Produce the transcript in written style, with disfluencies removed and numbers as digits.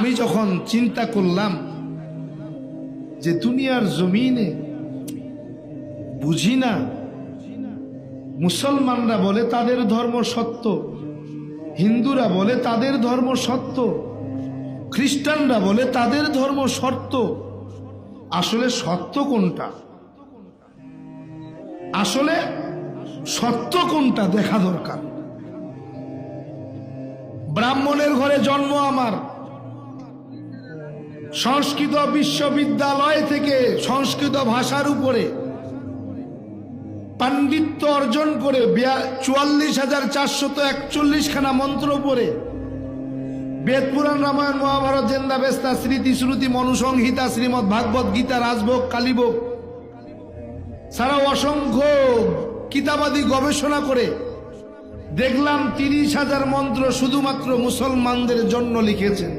আমি যখন চিন্তা করলাম যে দুনিয়ার জমিনে বুঝি না, মুসলমানরা বলে তাদের ধর্ম সত্য, হিন্দুরা বলে তাদের ধর্ম সত্য, খ্রিস্টানরা বলে তাদের ধর্ম সত্য। আসলে সত্য কোনটা? আসলে সত্য কোনটা দেখা দরকার। ব্রাহ্মণের ঘরে জন্ম আমার, সংস্কৃত বিশ্ববিদ্যালয় থেকে সংস্কৃত ভাষার উপরে পাণ্ডিত্য অর্জন করে 44,441 খানা মন্ত্র পড়ে বেদ পুরাণ রামায়ণ মহাভারত জেন্দাবেস্তা স্মৃতি শ্রুতি মনুসংহিতা শ্রীমৎ ভাগবত গীতা রাজভোগ কালীভোগ ছাড়াও অসংখ্য কিতাবাদি গবেষণা করে দেখলাম 30,000 মন্ত্র শুধুমাত্র মুসলমানদের জন্য লিখেছেন।